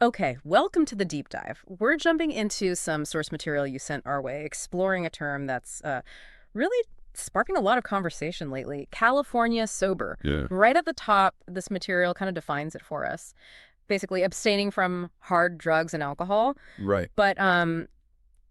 Okay, welcome to the deep dive. We're jumping into some source material you sent our way, exploring a term that's really sparking a lot of conversation lately. California sober. Yeah. Right at the top, this material kind of defines it for us. Basically, abstaining from hard drugs and alcohol, Right. but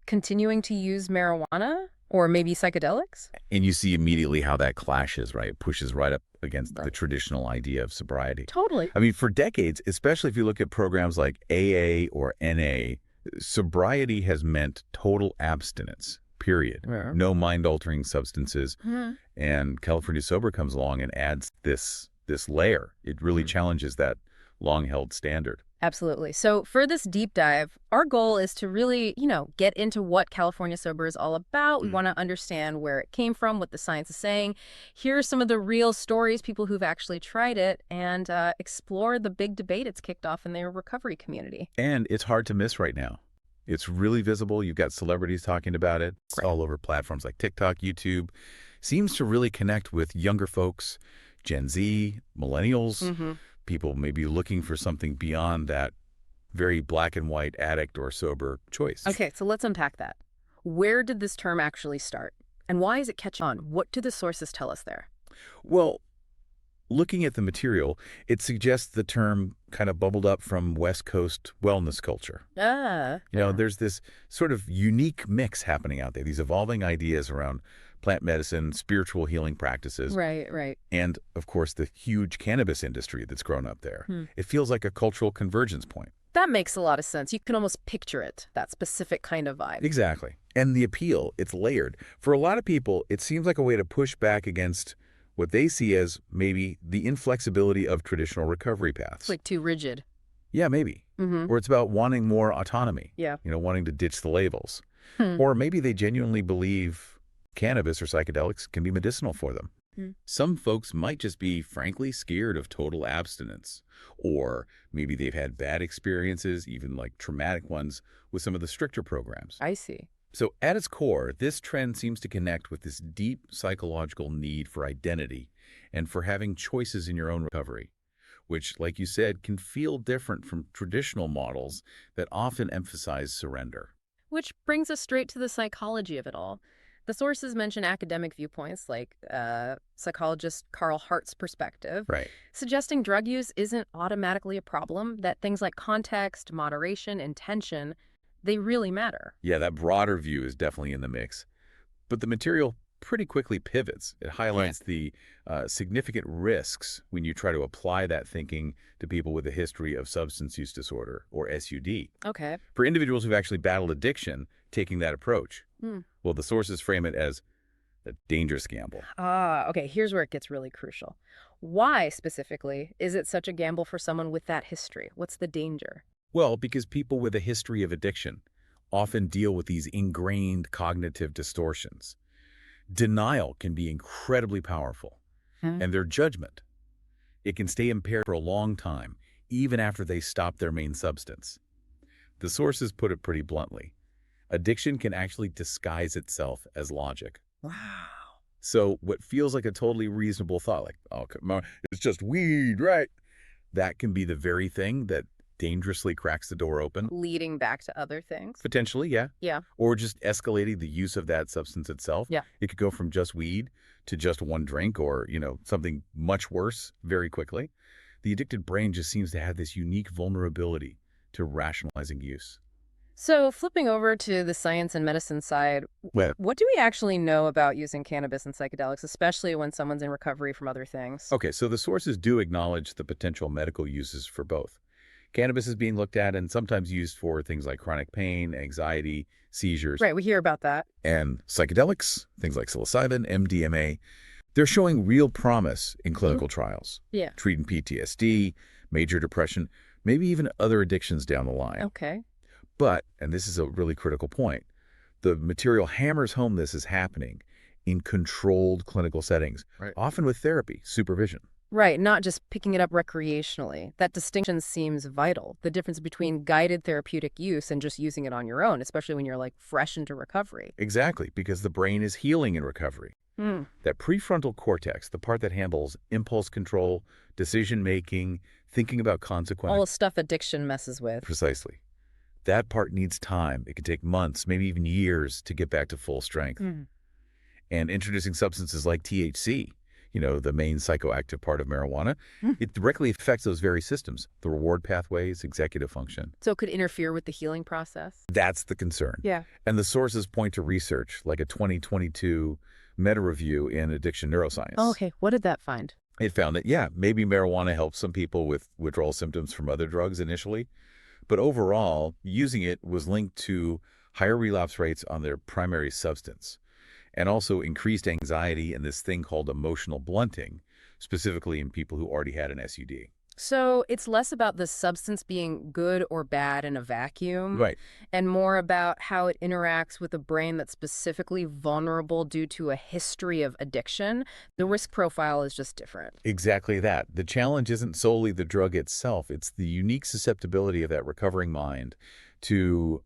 continuing to use marijuana or maybe psychedelics? And you see immediately how that clashes, right? It pushes right up against the Right. traditional idea of sobriety. Totally. I mean, for decades, especially if you look at programs like AA or NA, sobriety has meant total abstinence, period. Yeah. No mind-altering substances. Mhm. And California Sober comes along and adds this layer. It really challenges that long-held standard. Absolutely. So for this deep dive, our goal is to really, get into what California Sober is all about. We want to understand where it came from, what the science is saying. Hear some of the real stories, people who've actually tried it, and explore the big debate it's kicked off in their recovery community. And it's hard to miss right now. It's really visible. You've got celebrities talking about it. It's Right. all over platforms like TikTok, YouTube. Seems to really connect with younger folks, Gen Z, millennials, Mm-hmm. people maybe looking for something beyond that very black and white addict or sober choice. Okay, so let's unpack that. Where did this term actually start? And why is it catch on? What do the sources tell us there? Well, looking at the material, it suggests the term kind of bubbled up from West Coast wellness culture. There's this sort of unique mix happening out there, these evolving ideas around plant medicine, spiritual healing practices, Right, right. and, of course, the huge cannabis industry that's grown up there. Hmm. It feels like a cultural convergence point. That makes a lot of sense. You can almost picture it, that specific kind of vibe. Exactly. And the appeal, it's layered. For a lot of people, it seems like a way to push back against what they see as maybe the inflexibility of traditional recovery paths. It's like too rigid. Yeah, maybe. Mm-hmm. Or it's about wanting more autonomy, Yeah. wanting to ditch the labels. Hmm. Or maybe they genuinely believe cannabis or psychedelics can be medicinal for them. Hmm. Some folks might just be, frankly, scared of total abstinence. Or maybe they've had bad experiences, even like traumatic ones, with some of the stricter programs. I see. So at its core, this trend seems to connect with this deep psychological need for identity and for having choices in your own recovery, which, like you said, can feel different from traditional models that often emphasize surrender. Which brings us straight to the psychology of it all. The sources mention academic viewpoints like psychologist Carl Hart's perspective, Right. suggesting drug use isn't automatically a problem, that things like context, moderation, intention, they really matter. Yeah, that broader view is definitely in the mix. But the material pretty quickly pivots. It highlights the significant risks when you try to apply that thinking to people with a history of substance use disorder, or SUD. Okay. For individuals who've actually battled addiction, taking that approach, well, the sources frame it as a dangerous gamble. Okay, here's where it gets really crucial. Why, specifically, is it such a gamble for someone with that history? What's the danger? Well, because people with a history of addiction often deal with these ingrained cognitive distortions. Denial can be incredibly powerful, and their judgment, it can stay impaired for a long time, even after they stop their main substance. The sources put it pretty bluntly. Addiction can actually disguise itself as logic. Wow. So what feels like a totally reasonable thought, like, oh, come on, it's just weed, right? That can be the very thing that dangerously cracks the door open. Leading back to other things? Potentially, yeah. Yeah. Or just escalating the use of that substance itself. Yeah. It could go from just weed to just one drink or, something much worse very quickly. The addicted brain just seems to have this unique vulnerability to rationalizing use. So flipping over to the science and medicine side, Well, what do we actually know about using cannabis and psychedelics, especially when someone's in recovery from other things? okay, so the sources do acknowledge the potential medical uses for both. Cannabis is being looked at and sometimes used for things like chronic pain, anxiety, seizures, Right, we hear about that. and psychedelics, things like psilocybin, MDMA. They're showing real promise in clinical trials, Yeah. treating PTSD, major depression, maybe even other addictions down the line. Okay. But, and this is a really critical point, the material hammers home this is happening in controlled clinical settings, often with therapy, supervision. Right, not just picking it up recreationally. That distinction seems vital. The difference between guided therapeutic use and just using it on your own, especially when you're like fresh into recovery. Exactly, because the brain is healing in recovery. That prefrontal cortex, the part that handles impulse control, decision-making, Thinking about All consequences. the stuff addiction messes with. Precisely. That part needs time. It can take months, maybe even years to get back to full strength. Mm. And introducing substances like THC, the main psychoactive part of marijuana, Mm. it directly affects those very systems, the reward pathways, executive function. So it could interfere with the healing process? That's the concern. Yeah. And the sources point to research, like a 2022 meta-review in Addiction Neuroscience. Oh, okay. What did that find? It found that, yeah, maybe marijuana helps some people with withdrawal symptoms from other drugs initially, but overall, using it was linked to higher relapse rates on their primary substance, and also increased anxiety and this thing called emotional blunting, specifically in people who already had an SUD. So it's less about the substance being good or bad in a vacuum, Right. and more about how it interacts with a brain that's specifically vulnerable due to a history of addiction. The risk profile is just different. Exactly that. The challenge isn't solely the drug itself. It's the unique susceptibility of that recovering mind to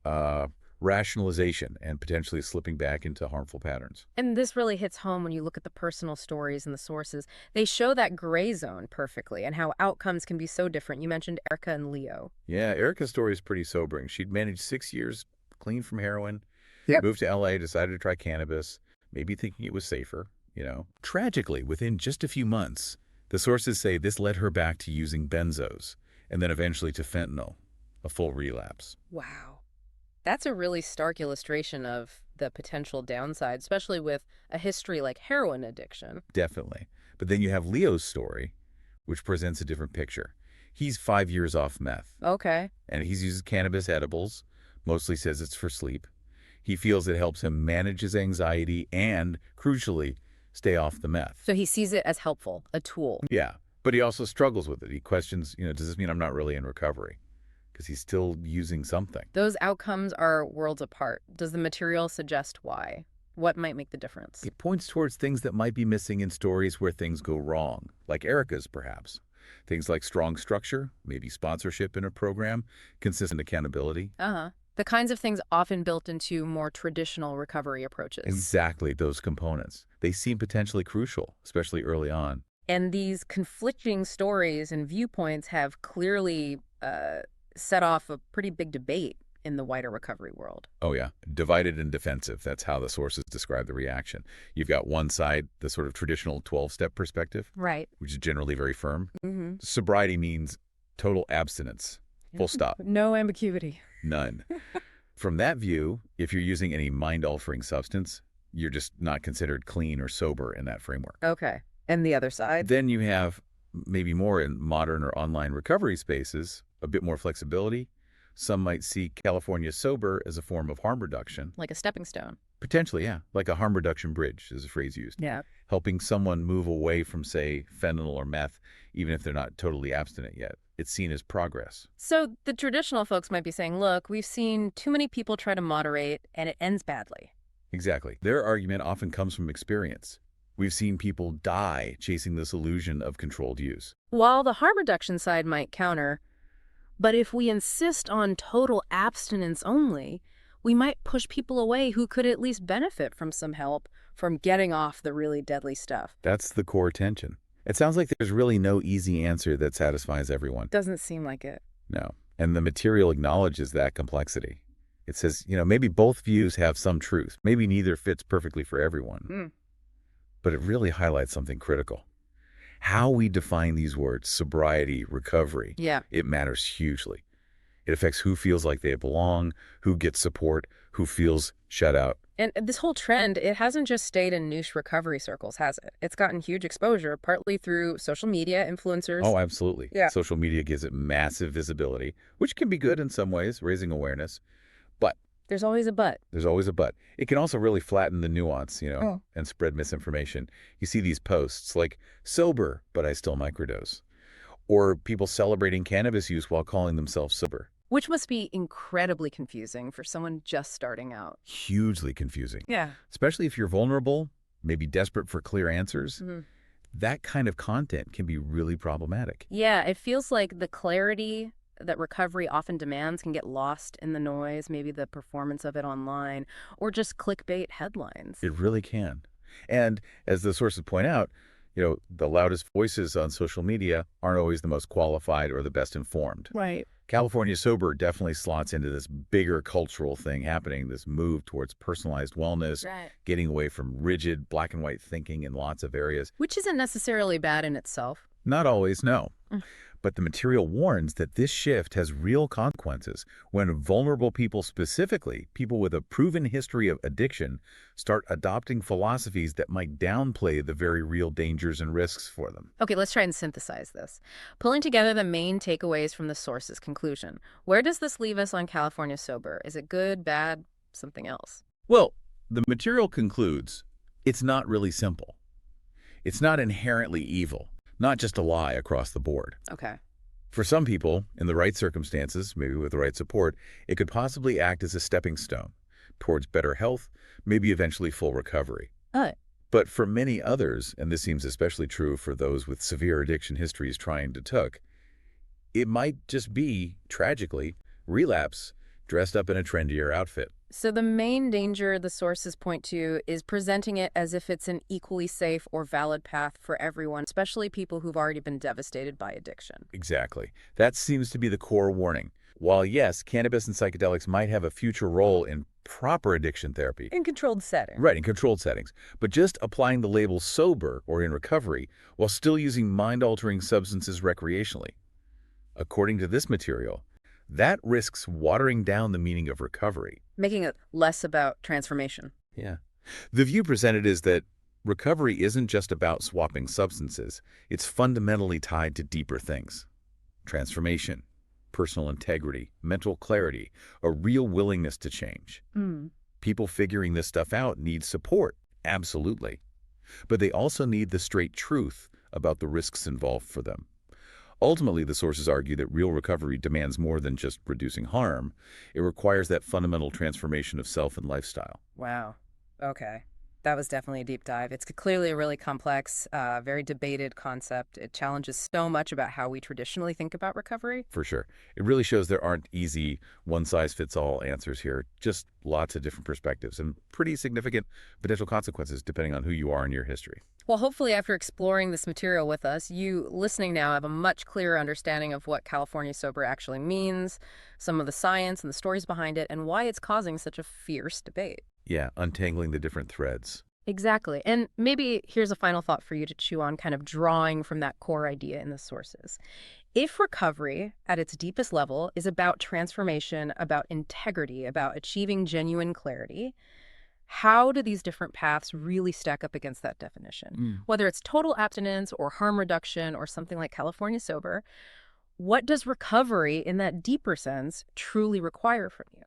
rationalization and potentially slipping back into harmful patterns. And this really hits home when you look at the personal stories and the sources. They show that gray zone perfectly and how outcomes can be so different. You mentioned Erica and Leo. Yeah, Erica's story is pretty sobering. She'd managed 6 years clean from heroin, Yep. moved to LA, decided to try cannabis, maybe thinking it was safer. Tragically, within just a few months, the sources say this led her back to using benzos and then eventually to fentanyl, a full relapse. Wow. That's a really stark illustration of the potential downside, especially with a history like heroin addiction. Definitely. But then you have Leo's story, which presents a different picture. He's 5 years off meth, Okay. and he's used cannabis edibles, mostly says it's for sleep. He feels it helps him manage his anxiety and, crucially, stay off the meth. So he sees it as helpful, a tool. Yeah, but he also struggles with it. He questions, does this mean I'm not really in recovery? Because he's still using something. Those outcomes are worlds apart. Does the material suggest why? What might make the difference? It points towards things that might be missing in stories where things go wrong, like Erica's, perhaps. Things like strong structure, maybe sponsorship in a program, consistent accountability. Uh-huh. The kinds of things often built into more traditional recovery approaches. Exactly those components. They seem potentially crucial, especially early on. And these conflicting stories and viewpoints have clearly set off a pretty big debate in the wider recovery world. Oh, yeah. Divided and defensive. That's how the sources describe the reaction. You've got one side, the sort of traditional 12-step perspective, Right. which is generally very firm. Mm-hmm. Sobriety means total abstinence. Full stop. No ambiguity. None. From that view, if you're using any mind-altering substance, you're just not considered clean or sober in that framework. Okay. And the other side? Then you have, maybe more in modern or online recovery spaces, a bit more flexibility. Some might see California sober as a form of harm reduction. Like a stepping stone. Potentially, yeah. Like a harm reduction bridge is a phrase used. Yeah. Helping someone move away from, say, fentanyl or meth, even if they're not totally abstinent yet. It's seen as progress. So the traditional folks might be saying, look, we've seen too many people try to moderate and it ends badly. Exactly. Their argument often comes from experience. We've seen people die chasing this illusion of controlled use. While the harm reduction side might counter, but if we insist on total abstinence only, we might push people away who could at least benefit from some help from getting off the really deadly stuff. That's the core tension. It sounds like there's really no easy answer that satisfies everyone. Doesn't seem like it. No. And the material acknowledges that complexity. It says, maybe both views have some truth. Maybe neither fits perfectly for everyone. But it really highlights something critical. How we define these words, sobriety, recovery, Yeah. it matters hugely. It affects who feels like they belong, who gets support, who feels shut out. And this whole trend, it hasn't just stayed in niche recovery circles, has it? It's gotten huge exposure, partly through social media, influencers. Oh, absolutely. Yeah. Social media gives it massive visibility, which can be good in some ways, raising awareness. But There's always a but. there's always a but. It can also really flatten the nuance, Oh. and spread misinformation. You see these posts like, sober, but I still microdose. Or people celebrating cannabis use while calling themselves sober. Which must be incredibly confusing for someone just starting out. Hugely confusing. Yeah. Especially if you're vulnerable, maybe desperate for clear answers. Mm-hmm. That kind of content can be really problematic. Yeah, it feels like the clarity that recovery often demands can get lost in the noise, maybe the performance of it online, or just clickbait headlines. It really can. And as the sources point out, The loudest voices on social media aren't always the most qualified or the best informed. Right. California Sober definitely slots into this bigger cultural thing happening, this move towards personalized wellness, Right. getting away from rigid black and white thinking in lots of areas. Which isn't necessarily bad in itself. Not always, no. Mm. But the material warns that this shift has real consequences when vulnerable people, specifically people with a proven history of addiction, start adopting philosophies that might downplay the very real dangers and risks for them. Okay, let's try and synthesize this. Pulling together the main takeaways from the source's conclusion. Where does this leave us on California Sober? Is it good, bad, something else? Well, the material concludes it's not really simple. It's not inherently evil, not just a lie across the board. Okay. For some people, in the right circumstances, maybe with the right support, it could possibly act as a stepping stone towards better health, maybe eventually full recovery. Oh. But for many others, and this seems especially true for those with severe addiction histories trying to took, it might just be, tragically, relapse dressed up in a trendier outfit. So the main danger the sources point to is presenting it as if it's an equally safe or valid path for everyone, especially people who've already been devastated by addiction. Exactly. That seems to be the core warning. While yes, cannabis and psychedelics might have a future role in proper addiction therapy. In controlled settings. Right, in controlled settings. But just applying the label sober or in recovery while still using mind-altering substances recreationally. According to this material, that risks watering down the meaning of recovery. Making it less about transformation. Yeah. The view presented is that recovery isn't just about swapping substances. It's fundamentally tied to deeper things. Transformation, personal integrity, mental clarity, a real willingness to change. People figuring this stuff out need support, absolutely. But they also need the straight truth about the risks involved for them. Ultimately, the sources argue that real recovery demands more than just reducing harm. It requires that fundamental transformation of self and lifestyle. Wow. Okay. That was definitely a deep dive. It's clearly a really complex, very debated concept. It challenges so much about how we traditionally think about recovery. For sure. It really shows there aren't easy one-size-fits-all answers here, just lots of different perspectives and pretty significant potential consequences depending on who you are in your history. Well, hopefully after exploring this material with us, you listening now have a much clearer understanding of what California Sober actually means, some of the science and the stories behind it, and why it's causing such a fierce debate. Yeah, untangling the different threads. Exactly. And maybe here's a final thought for you to chew on, kind of drawing from that core idea in the sources. If recovery at its deepest level is about transformation, about integrity, about achieving genuine clarity, how do these different paths really stack up against that definition? Whether it's total abstinence or harm reduction or something like California Sober, what does recovery in that deeper sense truly require from you?